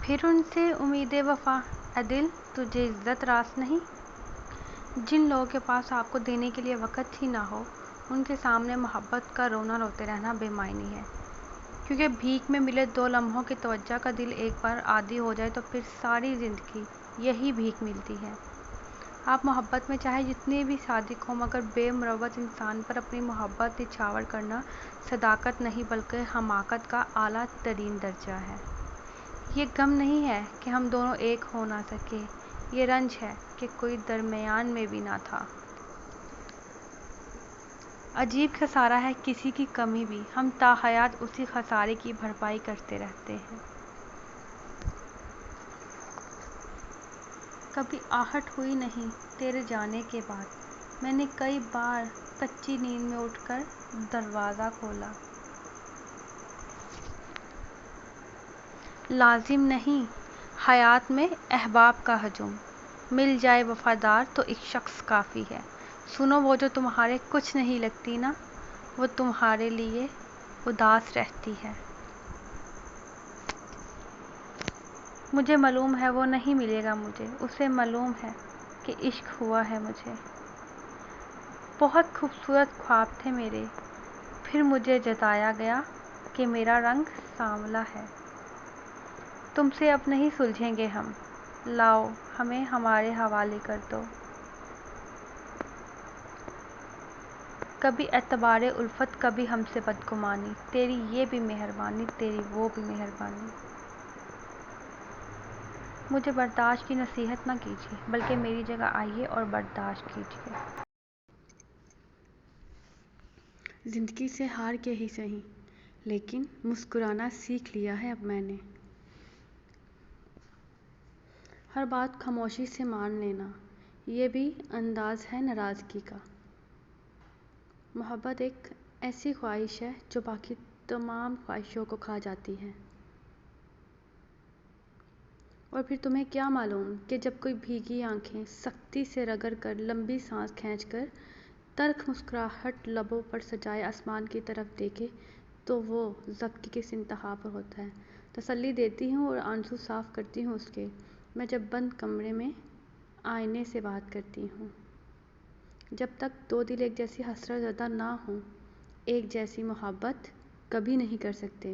پھر ان سے امید وفا، اے دل تجھے عزت راس نہیں؟ جن لوگوں کے پاس آپ کو دینے کے لیے وقت ہی نہ ہو، ان کے سامنے محبت کا رونا روتے رہنا بے معنی ہے، کیونکہ بھیک میں ملے 2 لمحوں کی توجہ کا دل ایک بار عادی ہو جائے تو پھر ساری زندگی یہی بھیک ملتی ہے۔ آپ محبت میں چاہے جتنے بھی صادق ہوں، مگر بے مروت انسان پر اپنی محبت نچھاور کرنا صداقت نہیں بلکہ حماقت کا اعلیٰ ترین درجہ ہے۔ یہ غم نہیں ہے کہ ہم دونوں ایک ہو نہ سکے، یہ رنج ہے کہ کوئی درمیان میں بھی نہ تھا۔ عجیب خسارہ ہے کسی کی کمی بھی، ہم تا حیات اسی خسارے کی بھرپائی کرتے رہتے ہیں۔ کبھی آہٹ ہوئی نہیں تیرے جانے کے بعد، میں نے کئی بار کچی نیند میں اٹھ کر دروازہ کھولا۔ لازم نہیں حیات میں احباب کا ہجوم، مل جائے وفادار تو ایک شخص کافی ہے۔ سنو وہ جو تمہارے کچھ نہیں لگتی نا، وہ تمہارے لیے اداس رہتی ہے۔ مجھے معلوم ہے وہ نہیں ملے گا مجھے، اسے معلوم ہے کہ عشق ہوا ہے مجھے۔ بہت خوبصورت خواب تھے میرے، پھر مجھے جتایا گیا کہ میرا رنگ سانولا ہے۔ تم سے اب نہیں سلجھیں گے ہم، لاؤ ہمیں ہمارے حوالے کر دو۔ کبھی اعتبار الفت، کبھی ہم سے بدگمانی، تیری یہ بھی مہربانی، تیری وہ بھی مہربانی۔ مجھے برداشت کی نصیحت نہ کیجیے، بلکہ میری جگہ آئیے اور برداشت کیجیے۔ زندگی سے ہار کے ہی سہی، لیکن مسکرانا سیکھ لیا ہے اب میں نے۔ ہر بات خاموشی سے مان لینا، یہ بھی انداز ہے ناراضگی کا۔ محبت ایک ایسی خواہش ہے جو باقی تمام خواہشوں کو کھا جاتی ہے۔ اور پھر تمہیں کیا معلوم کہ جب کوئی بھیگی آنکھیں سختی سے رگڑ کر، لمبی سانس کھینچ کر، تلخ مسکراہٹ لبوں پر سجائے آسمان کی طرف دیکھے تو وہ ضبط کی کس انتہا پر ہوتا ہے۔ تسلی دیتی ہوں اور آنسو صاف کرتی ہوں اس کے، میں جب بند کمرے میں آئینے سے بات کرتی ہوں۔ جب تک 2 دل ایک جیسی حسرت زدہ نہ ہوں، ایک جیسی محبت کبھی نہیں کر سکتے۔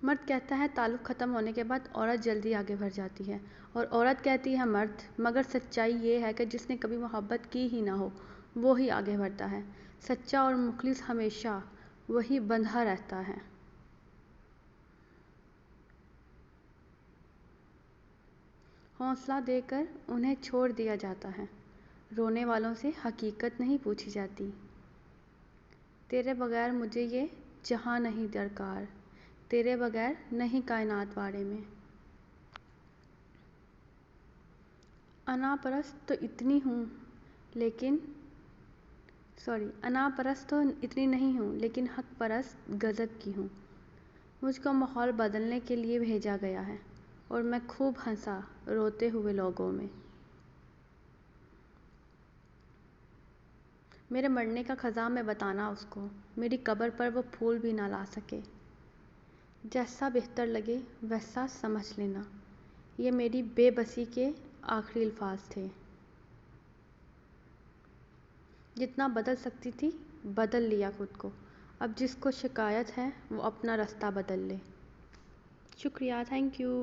مرد کہتا ہے تعلق ختم ہونے کے بعد عورت جلدی آگے بڑھ جاتی ہے، اور عورت کہتی ہے مرد، مگر سچائی یہ ہے کہ جس نے کبھی محبت کی ہی نہ ہو وہی آگے بڑھتا ہے۔ سچا اور مخلص ہمیشہ وہی بندھا رہتا ہے۔ حوصلہ دے کر انہیں چھوڑ دیا جاتا ہے، رونے والوں سے حقیقت نہیں پوچھی جاتی۔ تیرے بغیر مجھے یہ جہاں نہیں درکار، تیرے بغیر نہیں کائنات واڑے میں۔ انا پرست تو اتنی نہیں ہوں، لیکن حق پرست غضب کی ہوں۔ مجھ کو ماحول بدلنے کے لیے بھیجا گیا ہے، اور میں خوب ہنسا روتے ہوئے لوگوں میں۔ میرے مرنے کا خزاں میں بتانا اس کو، میری قبر پر وہ پھول بھی نہ لا سکے۔ جیسا بہتر لگے ویسا سمجھ لینا، یہ میری بے بسی کے آخری الفاظ تھے۔ جتنا بدل سکتی تھی بدل لیا خود کو، اب جس کو شکایت ہے وہ اپنا رستہ بدل لے۔ شکریہ، تھینک یو۔